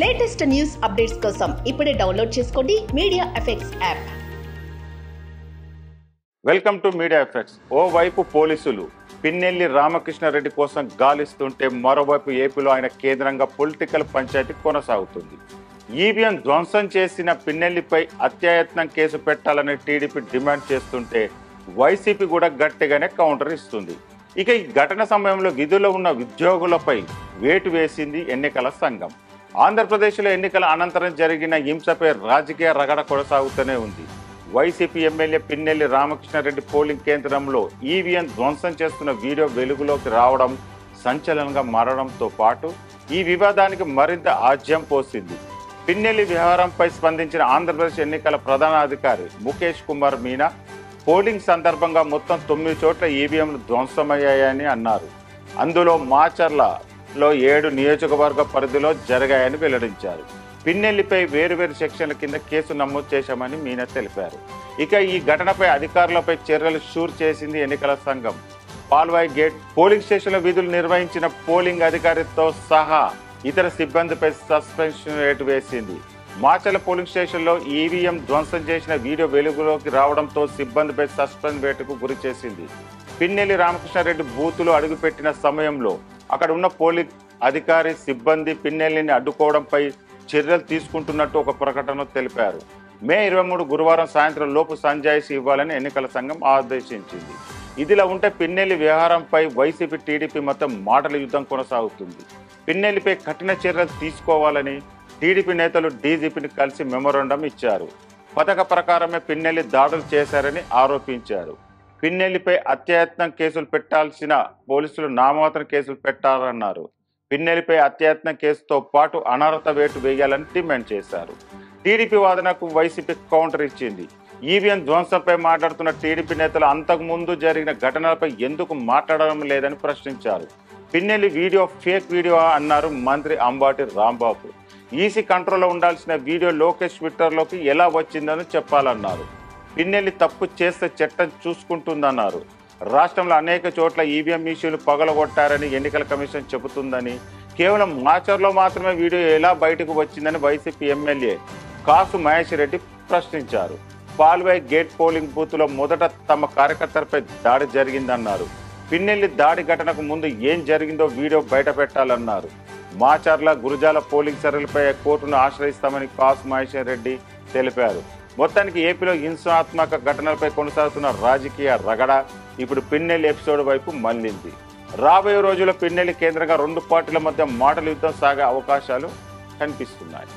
Latest news updates కోసం ఇప్పుడే download చేసుకోండి media effects app. Welcome to media effects. ఓవైపు పోలీసులు పిన్నెల్లి రామకృష్ణారెడ్డి కోసం గాలిస్తుంటే మరోవైపు ఏపీలో ఆయన కేంద్రంగా పొలిటికల్ పంచాయతీ కొనసాగుతుంది. ఈవీఎం ధ్వంసం చేసిన పిన్నెల్లిపై అత్యాయత్నం కేసు పెట్టాలని టీడీపీ డిమాండ్ చేస్తుంటే వైసీపీ కూడా గట్టిగానే కౌంటర్ ఇస్తుంది. ఇక ఈ ఘటన సమయంలో విధుల్లో ఉన్న ఉద్యోగులపై వేటు వేసింది ఎన్నికల సంఘం. ఆంధ్రప్రదేశ్లో ఎన్నికల అనంతరం జరిగిన హింసపై రాజకీయ రగడ కొనసాగుతూనే ఉంది. వైసీపీ ఎమ్మెల్యే పిన్నెల్లి రామకృష్ణారెడ్డి పోలింగ్ కేంద్రంలో ఈవీఎం ధ్వంసం చేస్తున్న వీడియో వెలుగులోకి రావడం సంచలనంగా మారడంతో పాటు ఈ వివాదానికి మరింత ఆజ్యం పోసింది. పిన్నెల్లి వ్యవహారంపై స్పందించిన ఆంధ్రప్రదేశ్ ఎన్నికల ప్రధానాధికారి ముఖేష్ కుమార్ మీనా పోలింగ్ సందర్భంగా మొత్తం 9 చోట్ల ఈవీఎంలు ధ్వంసమయ్యాయని అన్నారు. అందులో మాచర్లలో 7 నియోజకవర్గ పరిధిలో జరిగాయని వెల్లడించారు. పిన్నెల్లిపై వేరువేరు సెక్షన్ల కింద కేసు నమోదు చేశామని మీనా తెలిపారు. ఇక ఈ ఘటనపై అధికారులపై చర్యలు షూర్ చేసింది ఎన్నికల సంఘం. పాల్వాయి గేట్ పోలింగ్ స్టేషన్లో విధులు నిర్వహించిన పోలింగ్ అధికారితో సహా ఇతర సిబ్బందిపై సస్పెన్షన్ వేటు వేసింది. మాచర్ల పోలింగ్ స్టేషన్లో ఈవీఎం ధ్వంసం చేసిన వీడియో వెలుగులోకి రావడంతో సిబ్బందిపై సస్పెన్స్ వేటుకు గురి చేసింది. పిన్నెల్లి రామకృష్ణారెడ్డి బూతులో అడుగుపెట్టిన సమయంలో అక్కడ ఉన్న పోలింగ్ అధికారి సిబ్బంది పిన్నెల్లిని అడ్డుకోవడంపై చర్యలు తీసుకుంటున్నట్టు ఒక ప్రకటనలో తెలిపారు. మే 23 గురువారం సాయంత్రం లోపు సంజాయిషి ఇవ్వాలని ఎన్నికల సంఘం ఆదేశించింది. ఇదిలా ఉంటే పిన్నెల్లి వ్యవహారంపై వైసీపీ టీడీపీ మొత్తం మాటల యుద్ధం కొనసాగుతుంది. పిన్నెల్లిపై కఠిన చర్యలు తీసుకోవాలని టీడీపీ నేతలు డీజీపీని కలిసి మెమోరాండం ఇచ్చారు. పథక ప్రకారమే పిన్నెల్లి దాడులు చేశారని ఆరోపించారు. పిన్నెల్లిపై అత్యాయత్నం కేసులు పెట్టాల్సిన పోలీసులు నామమాత్రం కేసులు పెట్టారన్నారు. పిన్నెల్లిపై అత్యాయత్నం కేసుతో పాటు అనర్హత వేటు వేయాలని డిమాండ్ చేశారు. టీడీపీ వాదనకు వైసీపీ కౌంటర్ ఇచ్చింది. ఈవీఎం ధ్వంసంపై మాట్లాడుతున్న టీడీపీ నేతలు అంతకుముందు జరిగిన ఘటనలపై ఎందుకు మాట్లాడడం లేదని ప్రశ్నించారు. పిన్నెల్లి వీడియో ఫేక్ వీడియో అన్నారు మంత్రి అంబటి రాంబాబు. ఈసీ కంట్రోల్లో ఉండాల్సిన వీడియో లోకేష్ ట్విట్టర్లోకి ఎలా వచ్చిందని చెప్పాలన్నారు. పిన్నెల్లి తప్పు చేస్తే చట్టం చూసుకుంటుందన్నారు. రాష్ట్రంలో అనేక చోట్ల ఈవీఎం మిషన్లు పగలగొట్టారని ఎన్నికల కమిషన్ చెబుతుందని, కేవలం మాచర్లో మాత్రమే వీడియో ఎలా బయటకు వచ్చిందని వైసీపీ ఎమ్మెల్యే కాసు మహేష్ రెడ్డి ప్రశ్నించారు. పాల్వాయి గేట్ పోలింగ్ బూత్లో మొదట తమ కార్యకర్తలపై దాడి జరిగిందన్నారు. పిన్నెల్లి దాడి ఘటనకు ముందు ఏం జరిగిందో వీడియో బయట పెట్టాలన్నారు. మాచర్ల గురజాల పోలింగ్ సర్వేలపై కోర్టును ఆశ్రయిస్తామని కాసు మహేష్ రెడ్డి తెలిపారు. మొత్తానికి ఏపీలో హింసాత్మక ఘటనలపై కొనసాగుతున్న రాజకీయ రగడ ఇప్పుడు పిన్నెల్లి ఎపిసోడ్ వైపు మళ్లింది. రాబోయే రోజుల్లో పిన్నెల్లి కేంద్రంగా 2 పార్టీల మధ్య మాటల యుద్ధం సాగే అవకాశాలు కనిపిస్తున్నాయి.